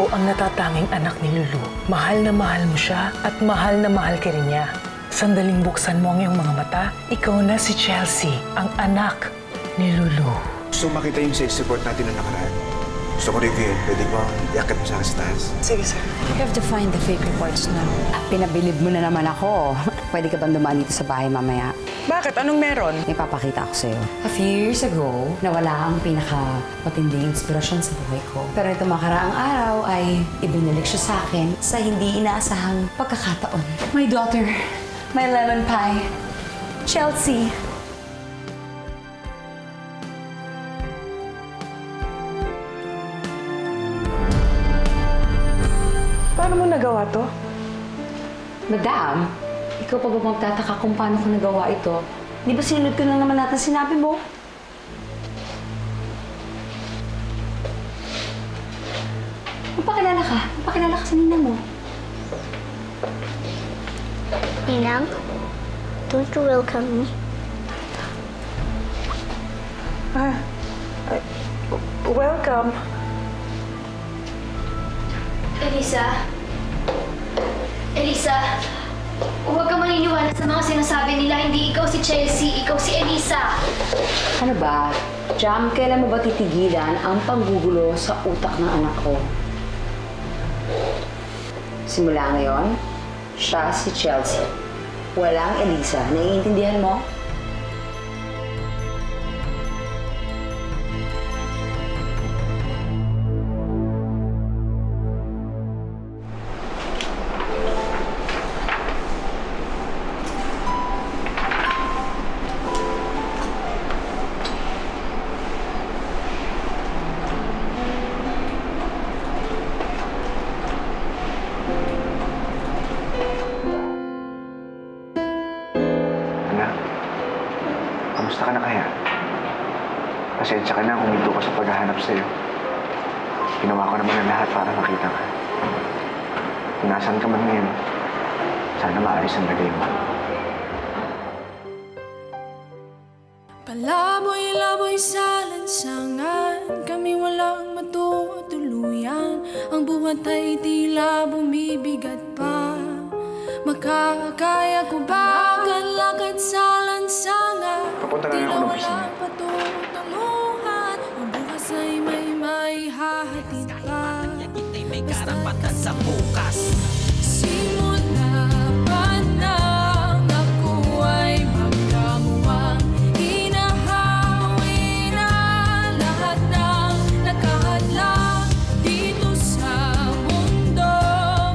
Ikaw ang natatanging anak ni Lulu. Mahal na mahal mo siya at mahal na mahal ka rin niya. Sandaling buksan mo ang iyong mga mata, ikaw na si Chelsea, ang anak ni Lulu. Gusto makita yung sales report natin na nakaraan. Gusto ko review. Pwede ba iakit mo sa akin sa taas? Sige, sir. You have to find the fake reports now. Pinabilib mo na naman ako. Pwede ka bang dumaan dito sa bahay mamaya? Bakit? Anong meron? May papakita ako sa'yo. A few years ago, nawala ang pinaka-matinding inspirasyon sa buhay ko. Pero ito makaraang araw ay ibinalik siya sa akin sa hindi inaasahang pagkakataon. My daughter, my lemon pie, Chelsea. Paano mo nagawa to? Madam, ikaw pa ba magtataka kung paano ko nagawa ito? Di ba sinunod ko lang naman natin sinabi mo? Magpakilala ka. Magpakilala ka sa ninang mo. Ninang, don't you welcome me? Welcome. Elisa, huwag ka maniniwala sa mga sinasabi nila. Hindi ikaw si Chelsea, ikaw si Elisa. Ano ba? Jam, kailan mo ba titigilan ang panggugulo sa utak ng anak ko? Simula ngayon, siya si Chelsea. Walang Elisa. Naiintindihan mo? Kamusta ka na kaya? Pasensya ka na kung hindi ko sa paghahanap sa'yo. Ginawa ko naman ang lahat para makita ka. Kung nasaan ka man ngayon, sana maayos ang lagay mo. Palaboy-laboy sa lansangan, kami walang matutuluyan. Ang buhat ay tila bumibigat pa. Makakaya ko ba lakad sa lansangan? Papunta na ako ng opisina. Patutulungan. Ang bukas ay may maihahatid pa. May karapatan sa bukas. Simula pa nang ako ay magkamuwang hinahawi na lahat ng nakahadlang dito sa mundo.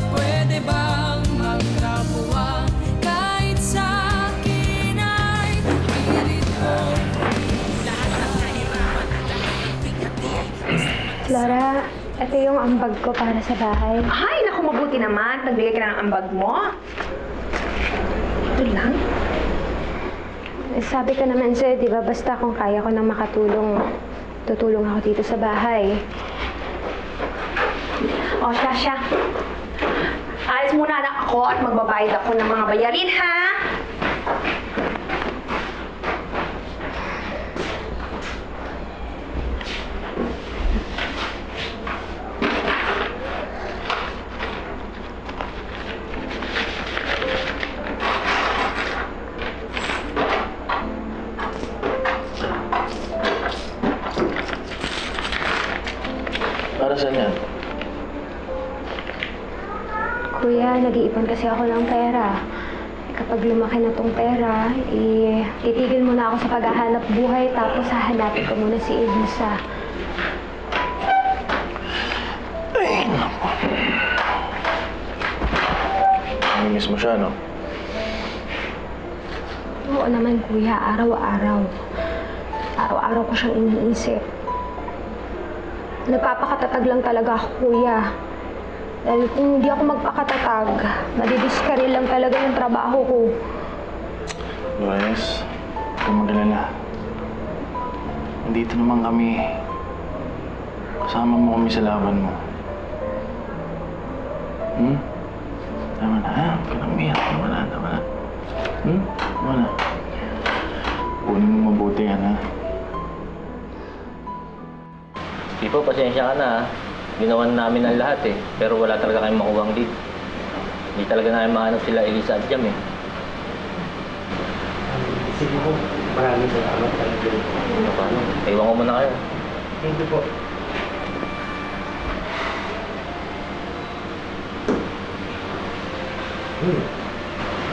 Pwede bang magkamuwang kahit sa akin ay pilit ko? Laura, ito yung ambag ko para sa bahay. Ay, naku, mabuti naman. Nagbigay ka na ng ambag mo. Ito lang. Sabi ko naman sa'yo, di ba, basta kung kaya ko nang makatulong, tutulong ako dito sa bahay. O, siya. Alis muna na ako at magbabayad ako ng mga bayarin, ha? Para saan yan? Kuya, nag-iipon kasi ako ng pera. Kapag lumaki na tong pera, titigil muna ako sa paghahanap buhay, tapos hahanapin ko muna si Elisa. Ay, naku. Namimiss mo siya, no? Oo naman, kuya. Araw-araw. Araw-araw ko siyang iniisip. Nagpapakatatag lang talaga ako, kuya. Dahil kung hindi ako magpakatatag, madidiskare lang talaga yung trabaho ko. Lourdes, huwag kang mag-alala. Nandito naman kami. Kasama mo kami sa laban mo. Tama na, ha? Huwag ka nang umiyak. Tama na. Tama na. Kunin mo mabuti yan, ha? Pipo, pasensya ka na, ha? Ginawa namin ang lahat eh, pero wala talaga kayong makuhang lead. Hindi talaga namin mahanap sila Elisa at Jam eh. Sige po, maraming salamat. Ano ba, ano? Ewan ko muna kayo. Thank you po.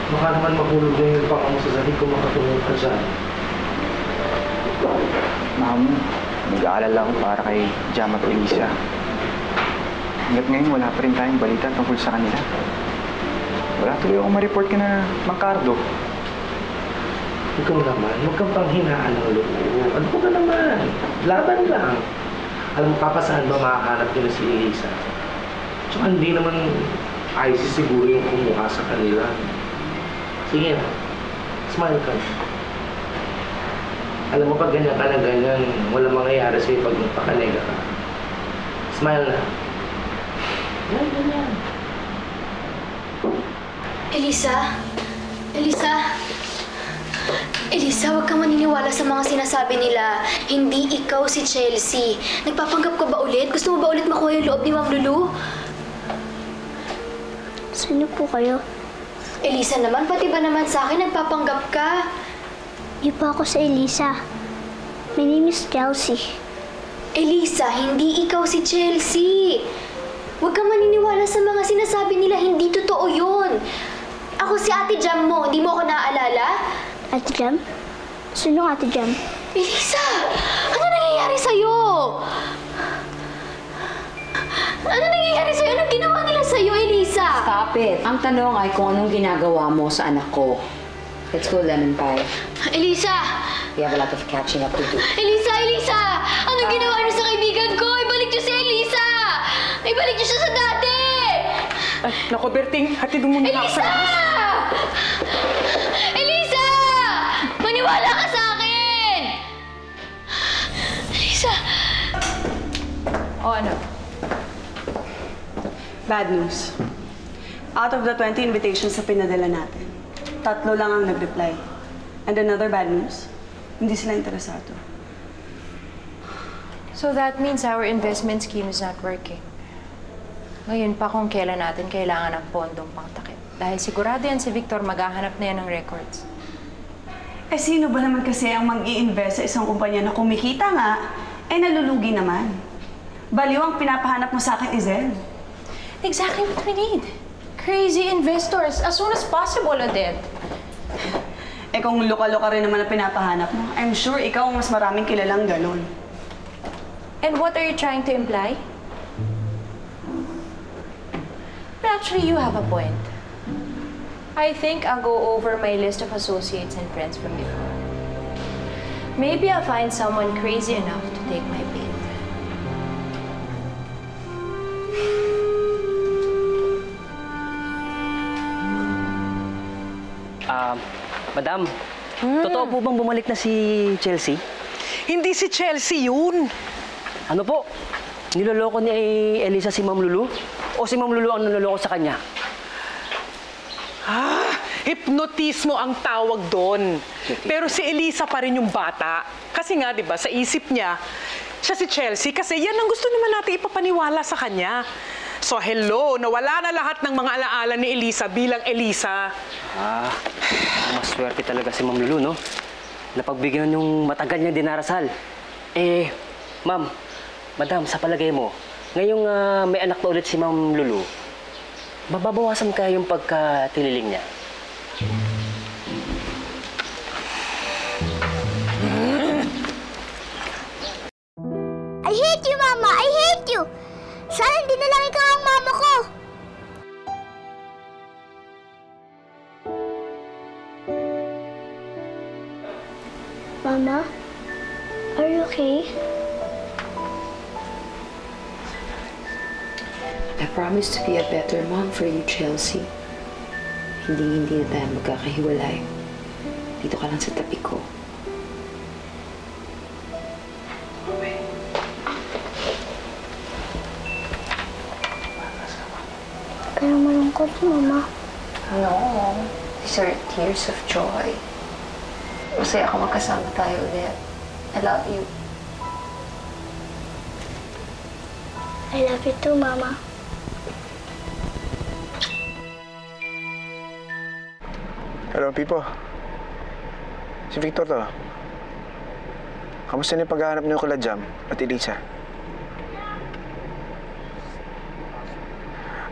Baka naman mahulog na yung baka mo sa sahig kung makatulog ka dyan. Ma'am, nag-aalala ako para kay Jam at Elisa. Hanggat ngayon, wala pa rin tayong balita tungkol sa kanila. Wala tuloy akong ma-report ka na Mangkardo. Ikaw naman, huwag kang panghinaan ng loob. Ano po ka naman? Laban lang. Alam mo, papasahan ba makahanap nila si Elisa? Tsaka hindi naman ISIS siguro yung kumuha sa kanila. Sige na, smile ka. Alam mo, pag ganyan ka na ganyan, walang mangyayari sa'yo pag magpakanega ka. Smile na. Yan, ganyan. Elisa? Elisa? Elisa, huwag kang maniniwala sa mga sinasabi nila. Hindi ikaw si Chelsea. Nagpapanggap ka ba ulit? Gusto mo ba ulit makuha yung loob ni Ma'am Lulu? Sino po kayo? Elisa naman, pati ba naman sa akin nagpapanggap ka? Di pa ako sa Elisa. My name is Chelsea. Elisa, hindi ikaw si Chelsea. Huwag kang maniniwala sa mga sinasabi nila. Hindi totoo yun. Ako si Ate Jam mo. Hindi mo ako naaalala? Ate Jam? Sino Ate Jam? Elisa! Ano nangyayari sa'yo? Ano nangyayari sa'yo? Anong ginawa nila sa'yo, Elisa? Stop it. Ang tanong ay kung anong ginagawa mo sa anak ko. Let's go, Lemon Pie. Elisa! We have a lot of catching up to do. Elisa! Elisa! Anong ginawa niyo sa kaibigan ko? Ibalik niyo si Elisa! Ibalik niyo siya sa dati! Ay, naku, Berting, hatid mo muna ako sa Elisa! Elisa! Maniwala ka sa akin! Elisa! O ano? Bad news. Out of the 20 invitations na pinadala natin, 3 lang ang nag-reply. And another bad news, hindi sila interesado. So that means our investment scheme is not working. Ngayon pa kung kailan natin kailangan ng pondong pangtakip. Dahil sigurado yan si Victor maghahanap na yan ng records. Eh sino ba naman kasi ang mag-i-invest sa isang kumpanya na kumikita nga, eh nalulugi naman? Baliw ang pinapahanap mo sa akin, Izel. Exactly what we need. Crazy investors as soon as possible, Odette. Eh kung luka-luka rin naman ang pinapahanap mo, I'm sure ikaw ang mas maraming kilalang ganon. And what are you trying to imply? But actually, you have a point. I think I'll go over my list of associates and friends from before. Maybe I'll find someone crazy enough to take my bait. Madam, totoo po bang bumalik na si Chelsea? Hindi si Chelsea yun. Ano po? Niloloko ni Elisa si Ma'am Lulu? O si Ma'am Lulu ang niloloko sa kanya? Hipnotismo ang tawag doon. Pero si Elisa pa rin yung bata. Kasi nga, di ba, sa isip niya, siya si Chelsea kasi yan ang gusto naman natin ipapaniwala sa kanya. So, hello, nawala na lahat ng mga alaala ni Elisa bilang Elisa. Maswerte talaga si Ma'am Lulu, no? Napagbigyan yung matagal niya dinarasal. Eh, Ma'am, Madam, sa palagay mo, ngayong may anak na ulit si Ma'am Lulu, mababawasan kaya yung pagkatililing niya? I hate you, Mama! I hate you! Sana hindi na lang ikaw ang mama ko! Mama? Are you okay? I promise to be a better mom for you, Chelsea. Hindi na tayo magkakahiwalay. Dito ka lang sa tabi ko. Pero malungkot, Mama. No, these are tears of joy. Masaya ka magkasama tayo ulit. I love you. I love you too, Mama. Hello, Pipo. Si Victor to. Kamusta na yung paghahanap niyo kila Jam at Elisa?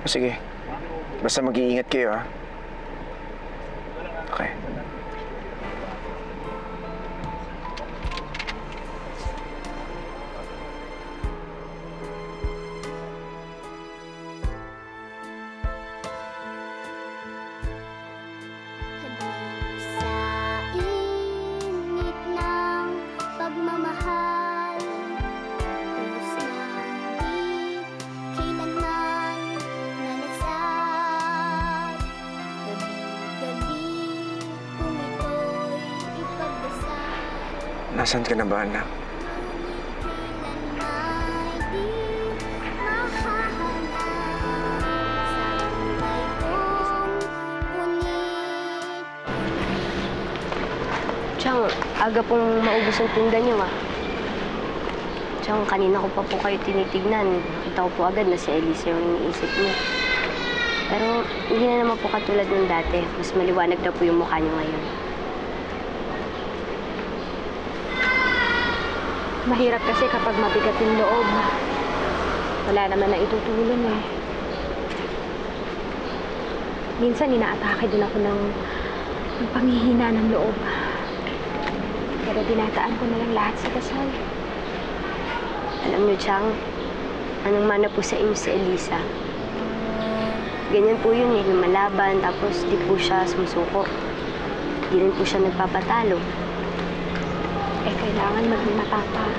O sige. Basta mag-iingat kayo, ha? Okay. Nasaan ka na ba, anak? Chang, aga pong maubos ang tinda niyo, ah. Chang, kanina ko pa po kayo tinitignan. Kita ko po agad na si Elisa yung iniisip niyo. Pero hindi na naman po katulad ng dati. Mas maliwanag na po yung mukha niyo ngayon. Mahirap kasi kapag mabigat yung loob. Wala naman na itutulong eh. Minsan inaatake din ako ng panghihina ng loob. Pero dinataan ko na lang lahat sa dasal. Alam niyo, Chang, anong mana po sa inyo si Elisa? Ganyan po yun eh, lumalaban, tapos di po siya sumusuko. Di rin po siya nagpapatalo. Eh, kailangan maging matapang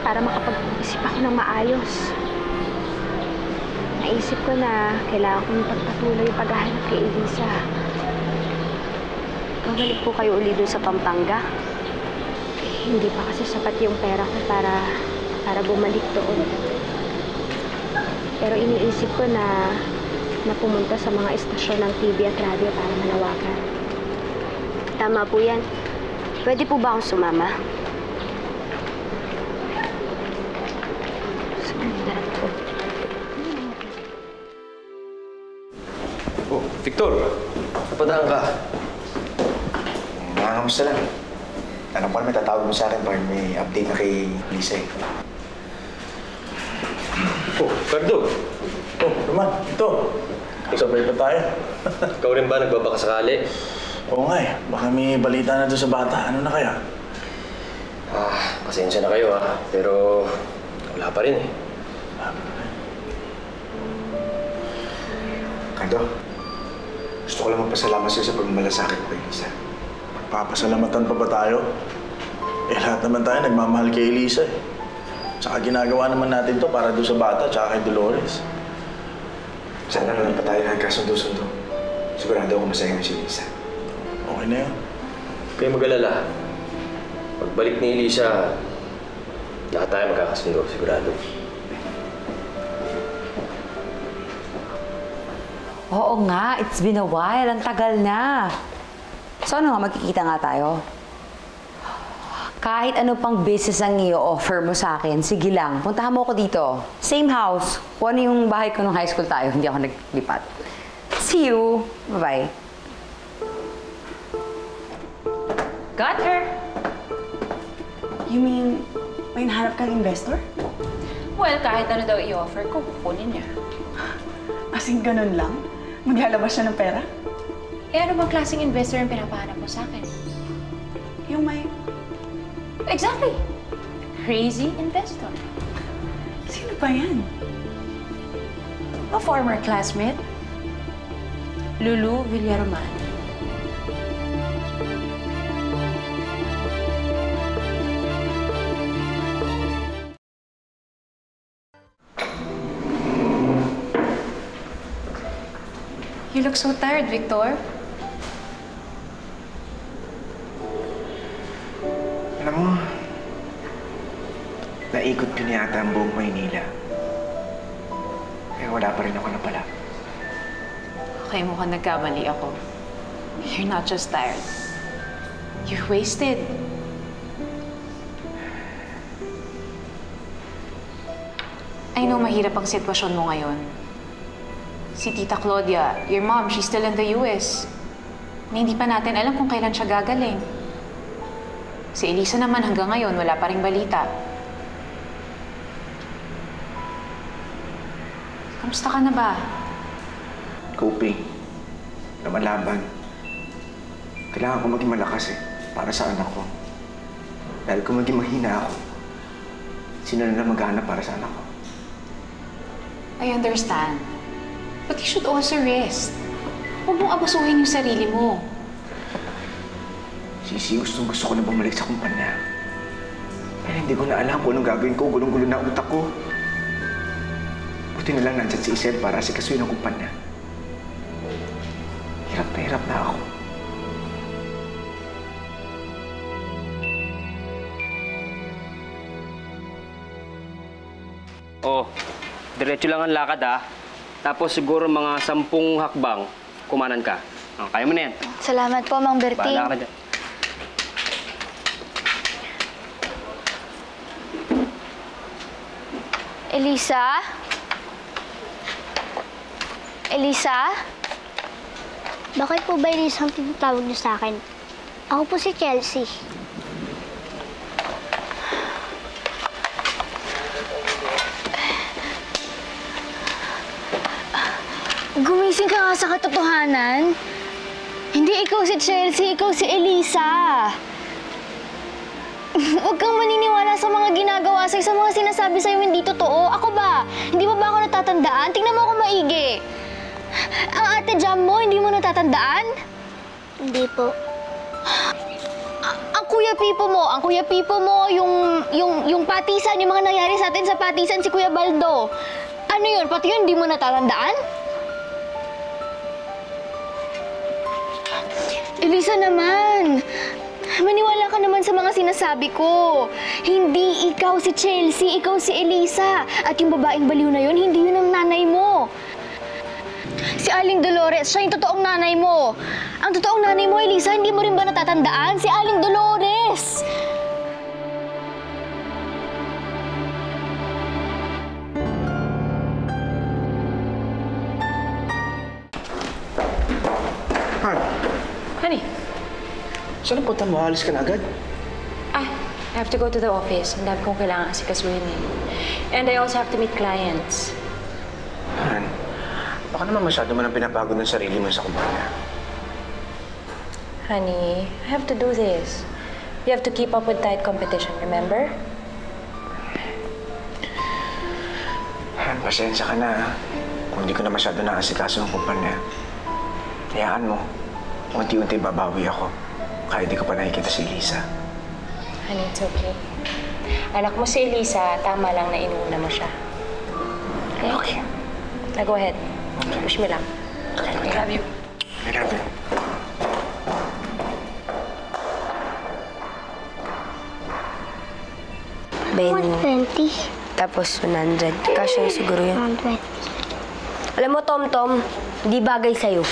para makapag-isip ako ng maayos. Naisip ko na kailangan kong pagpatuloy yung paghahanap kay Elisa. Babalik po kayo uli dun sa Pampanga. Eh, hindi pa kasi sapat yung pera ko para bumalik doon. Pero iniisip ko na pumunta sa mga istasyon ng TV at radio para manawagan. Tama po yan. Pwede po ba akong sumama? Oh, Victor! Napadaan ka. Kamusta lang? Alam ko na may tatawag mo sa akin pag may update na kay Lisa eh. Oh, Cardo! Oh, naman, ito. Sabay pa tayo. Ikaw rin ba nagbabaka sakali? Oo nga eh. Baka may balita na doon sa bata. Ano na kaya? Pasensya na kayo pero wala pa rin eh. Cardo, gusto ko lang magpasalamat sa'yo sa pagmamalasakit mo kay Lisa. Papasalamatan pa ba tayo? Eh, lahat naman tayo nagmamahal kay Elisa eh. Tsaka ginagawa naman natin to para doon sa bata tsaka kay Dolores. Sana na lang pa tayo nagkasundo-sundo. Sigurado ako masaya si Lisa. Okay na yun. Kaya mag-alala. Pagbalik ni Elisa, lahat tayo magkakasundo, sigurado. Oo nga, it's been a while. Ang tagal na. So ano nga, magkikita nga tayo? Kahit ano pang business ang i-offer mo sa akin, sige lang, puntahan mo ako dito. Same house. Kung ano yung bahay ko nung high school tayo, hindi ako naglipat. See you. Bye-bye. Got her. You mean, may nahanap kang investor? Well, kahit ano daw i-offer ko, kukunin niya. As in, ganun lang? Maglalabas siya ng pera? Eh, ano bang klaseng investor ang pinapahanap mo sa akin? Yung may... Exactly. Crazy investor. Sino ba yan? A former classmate. Lulu Villaroman. You look so tired, Victor. Alam mo, naikot ko niya ata ang buong Maynila. Kaya wala pa rin ako napala. Okay, mukhang nagkamali ako. You're not just tired. You're wasted. I know mahirap ang sitwasyon mo ngayon. Si Tita Claudia, your mom, she's still in the US. Na hindi pa natin alam kung kailan siya gagaling. Si Elisa naman hanggang ngayon, wala pa ring balita. Kamusta ka na ba? Coping. Lumalaban. Kailangan ko maging malakas para sa anak ko. Dahil kung maging mahina ako, sino na maghahanap para sa anak ko? I understand. But you should also rest. Huwag mong abusuhin yung sarili mo. Sisi, gusto ko na bumalik sa kumpanya. Pero hindi ko na alam kung anong gagawin ko. Gulong-gulo na utak ko. Buti na lang nandyan si Isel para asikasuhin ang kumpanya. Hirap na ako. Oh, diretso lang ang lakad ah. Tapos siguro mga 10 hakbang, kumanan ka. Oh, kaya mo na yan. Salamat po, Mang Berting. Bahala ka na dyan. Elisa? Elisa? Bakit po ba Elisa ang tinatawag niyo sa akin? Ako po si Chelsea. Gumising ka nga sa katotohanan. Hindi ikaw si Chelsea, ikaw si Elisa. Huwag kang maniniwala sa mga ginagawa sa'yo, sa mga sinasabi sa'yo hindi totoo. Ako ba? Hindi mo ba ako natatandaan? Tingnan mo ako maigi. Ang ate Jam mo, hindi mo natatandaan? Hindi po. Ang Kuya Pipo mo, yung patisan, yung mga nangyari sa atin sa patisan, si Kuya Baldo. Ano yun? Pati yun, hindi mo natatandaan? Elisa naman, maniwala ka naman sa mga sinasabi ko. Hindi ikaw si Chelsea, ikaw si Elisa. At yung babaeng baliw na yun, hindi yun ang nanay mo. Si Aling Dolores, siya yung totoong nanay mo. Ang totoong nanay mo, Elisa, hindi mo rin ba natatandaan? Si Aling Dolores! Honey. Saan ang punta mo? Alis ka na agad? I have to go to the office. Ang dami kong kailangan asikasuhin eh. And I also have to meet clients. Han, baka naman masyado mo nang pinapagod ng sarili mo sa kumpanya. Honey, I have to do this. We have to keep up with tight competition, remember? Han, pasensya ka na. Kung hindi ko na masyado naasikaso ng kumpanya. Hayaan mo. Unti-unti babawi ako. Kaya di ko pa nakikita si Elisa. Honey, it's okay. Anak mo si Elisa, tama lang na inuuna mo siya. Okay? Now go ahead. Push me lang. I love you. I love you. $120. Tapos 100. Kasya siguro yun. 120. Alam mo, Tom, di bagay sa'yo.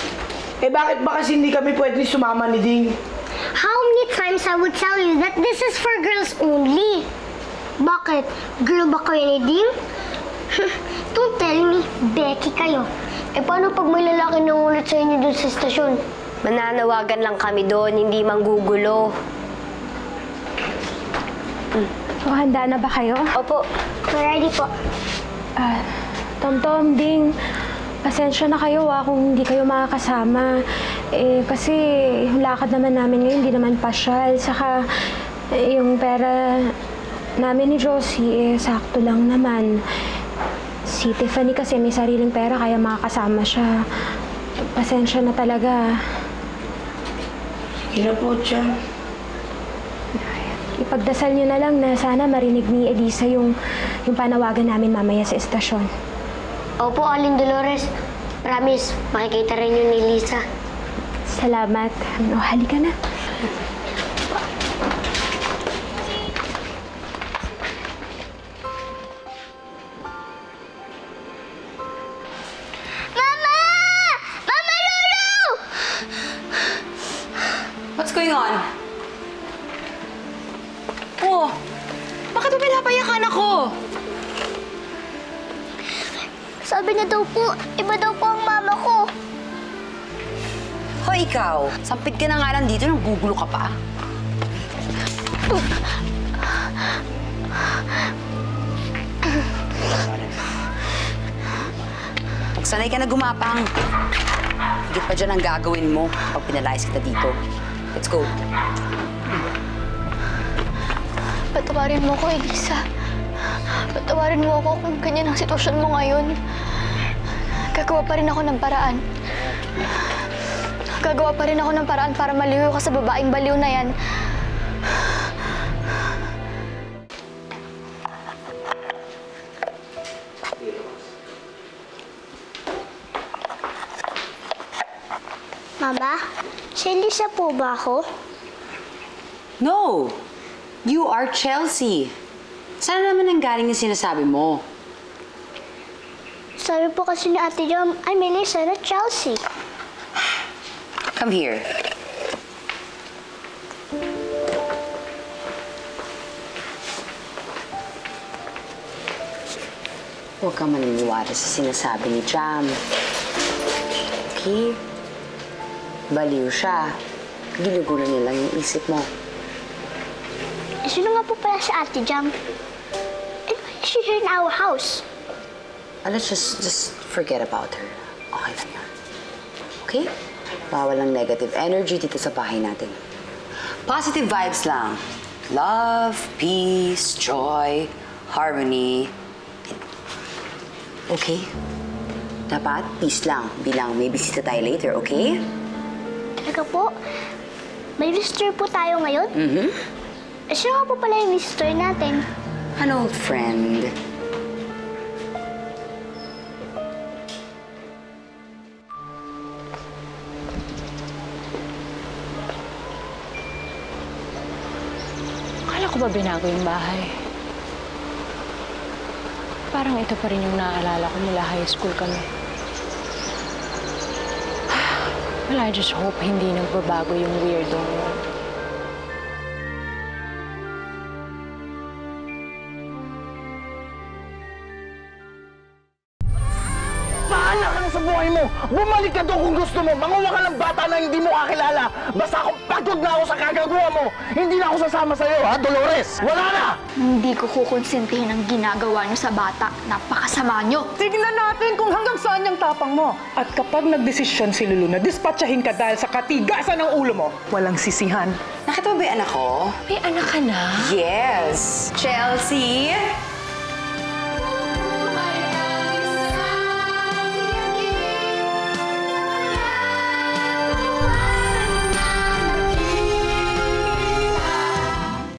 Eh bakit ba kasi hindi kami pwede sumama ni Ding? How many times I would tell you that this is for girls only? Bakit? Girl ba kayo ni Ding? Don't tell me, Becky kayo. Eh paano pag may lalaki nangulit sa inyo doon sa estasyon? Mananawagan lang kami doon, hindi manggugulo. So, handa na ba kayo? Opo. Ready po. Tom, Ding, pasensya na kayo kung hindi kayo makakasama. Eh, kasi yung lakad naman namin ngayon, hindi naman pasyal. Saka, yung pera namin ni Josie, sakto lang naman. Si Tiffany kasi may sariling pera, kaya makakasama siya. Pasensya na talaga. Sige na po, Tiyan. Ipagdasal niyo na lang na sana marinig ni Elisa yung panawagan namin mamaya sa estasyon. Opo, Aling Dolores. Promise, makikita rin yun ni Lisa. Salamat. Halika na. Mama! Mama Lulu! What's going on? Oh, bakit mo pinapayakan ako? Sabi niya daw po, iba daw po ang mama ko. Hoy, ikaw, sampid ka na nga lang dito, nanggugulo ka pa. Pagsanay ka na gumapang. Higit pa dyan ang gagawin mo pag pinalayas kita dito. Let's go. Patawarin mo ko, Elisa. Patawarin mo ako kung ganyan ang sitwasyon mo ngayon. Gagawa pa rin ako ng paraan. Gagawa pa rin ako ng paraan para maliw ka sa babaeng baliw na yan. Mama, si Elisa po ba ako? No! You are Chelsea. Saan naman ang galing yung sinasabi mo? Sabi po kasi ni Ate Jom, I'm Elisa, not Chelsea. Come here. Huwag kang maniniwala sa sinasabi ni Jam. Okay? Baliw siya. Ginugulo niya lang yung isip mo. Sino nga po pala si Ate Jam? And why is she here in our house? Let's just forget about her. Okay lang yan. Okay? Bawal ang negative energy dito sa bahay natin. Positive vibes lang. Love, peace, joy, harmony. Okay? Dapat peace lang bilang may bisita tayo later, okay? Talaga po? May visitor po tayo ngayon? Mm-hmm. Sino nga po pala yung visitor natin? An old friend. Akala ko ba binago yung bahay? Parang ito pa rin yung naaalala ko mula high school kami. Well, I just hope hindi nagbabago yung weirdo yun. Bahala ka na sa buhay mo! Bumalik ka doon kung gusto mo! Manguha ka ng bata na hindi mo kakilala! Basta ako pagod na ako sa kagagawa mo! Hindi na ako sasama sa'yo, ha, Dolores? Wala na! Hindi ko kukonsintihin ang ginagawa niyo sa bata. Napakasama niyo. Tignan natin kung hanggang saan yung tapang mo. At kapag nagdesisyon si Lulu na dispatchahin ka dahil sa katigasan ng ulo mo, walang sisihan. Nakita mo ba yung anak ko? May anak ka na? Yes! Chelsea!